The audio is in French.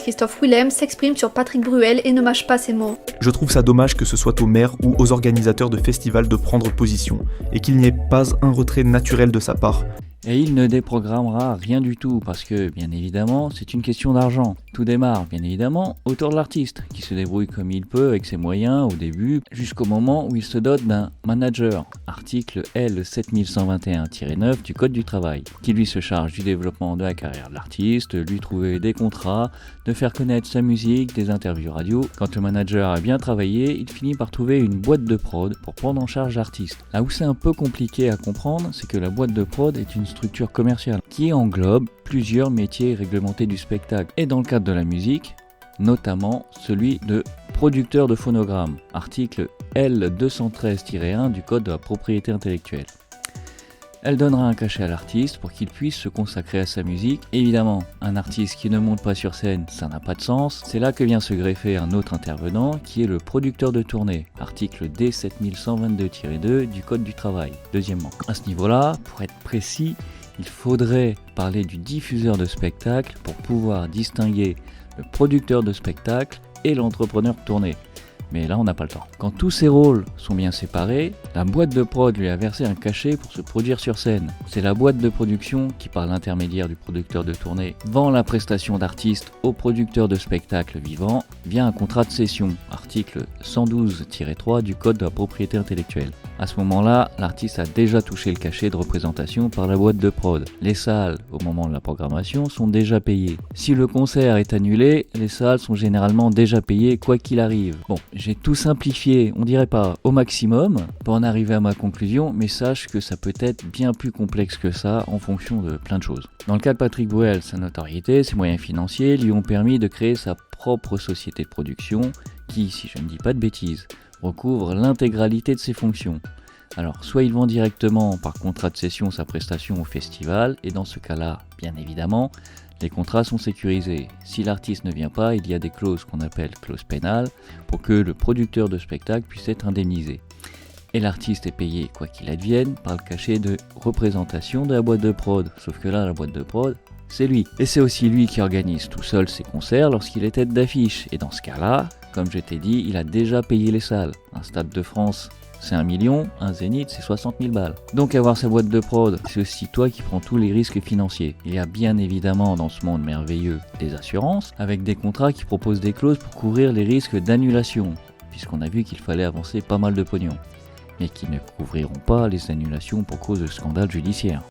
Christophe Willem s'exprime sur Patrick Bruel et ne mâche pas ses mots. Je trouve ça dommage que ce soit aux maires ou aux organisateurs de festivals de prendre position, et qu'il n'y ait pas un retrait naturel de sa part. Et il ne déprogrammera rien du tout parce que, bien évidemment, c'est une question d'argent. Tout démarre, bien évidemment, autour de l'artiste, qui se débrouille comme il peut avec ses moyens au début, jusqu'au moment où il se dote d'un manager, article L7121-9 du Code du travail, qui lui se charge du développement de la carrière de l'artiste, lui trouver des contrats, de faire connaître sa musique, des interviews radio. Quand le manager a bien travaillé, il finit par trouver une boîte de prod pour prendre en charge l'artiste. Là où c'est un peu compliqué à comprendre, c'est que la boîte de prod est une structure commerciale qui englobe plusieurs métiers réglementés du spectacle et dans le cadre de la musique, notamment celui de producteur de phonogramme, article L213-1 du Code de la propriété intellectuelle. Elle donnera un cachet à l'artiste pour qu'il puisse se consacrer à sa musique. Évidemment, un artiste qui ne monte pas sur scène, ça n'a pas de sens. C'est là que vient se greffer un autre intervenant qui est le producteur de tournée, article D7122-2 du Code du travail. Deuxièmement, à ce niveau-là, pour être précis, il faudrait parler du diffuseur de spectacle pour pouvoir distinguer le producteur de spectacle et l'entrepreneur de tournée. Mais là, on n'a pas le temps. Quand tous ces rôles sont bien séparés, la boîte de prod lui a versé un cachet pour se produire sur scène. C'est la boîte de production qui, par l'intermédiaire du producteur de tournée, vend la prestation d'artiste au producteur de spectacle vivant via un contrat de cession, article 112-3 du Code de la propriété intellectuelle. À ce moment-là, l'artiste a déjà touché le cachet de représentation par la boîte de prod. Les salles, au moment de la programmation, sont déjà payées. Si le concert est annulé, les salles sont généralement déjà payées quoi qu'il arrive. Bon, j'ai tout simplifié, on dirait pas au maximum, pour en arriver à ma conclusion, mais sache que ça peut être bien plus complexe que ça en fonction de plein de choses. Dans le cas de Patrick Bruel, sa notoriété, ses moyens financiers lui ont permis de créer sa propre société de production qui, si je ne dis pas de bêtises, recouvre l'intégralité de ses fonctions. Alors, soit il vend directement par contrat de cession sa prestation au festival, et dans ce cas-là, bien évidemment, les contrats sont sécurisés. Si l'artiste ne vient pas, il y a des clauses qu'on appelle clauses pénales pour que le producteur de spectacle puisse être indemnisé. Et l'artiste est payé, quoi qu'il advienne, par le cachet de représentation de la boîte de prod. Sauf que là, la boîte de prod, c'est lui. Et c'est aussi lui qui organise tout seul ses concerts lorsqu'il est tête d'affiche. Et dans ce cas-là, comme je t'ai dit, il a déjà payé les salles. Un Stade de France, c'est 1 million, un Zénith, c'est 60 000 balles. Donc avoir sa boîte de prod, c'est aussi toi qui prends tous les risques financiers. Il y a bien évidemment dans ce monde merveilleux des assurances, avec des contrats qui proposent des clauses pour couvrir les risques d'annulation, puisqu'on a vu qu'il fallait avancer pas mal de pognon, mais qui ne couvriront pas les annulations pour cause de scandales judiciaires.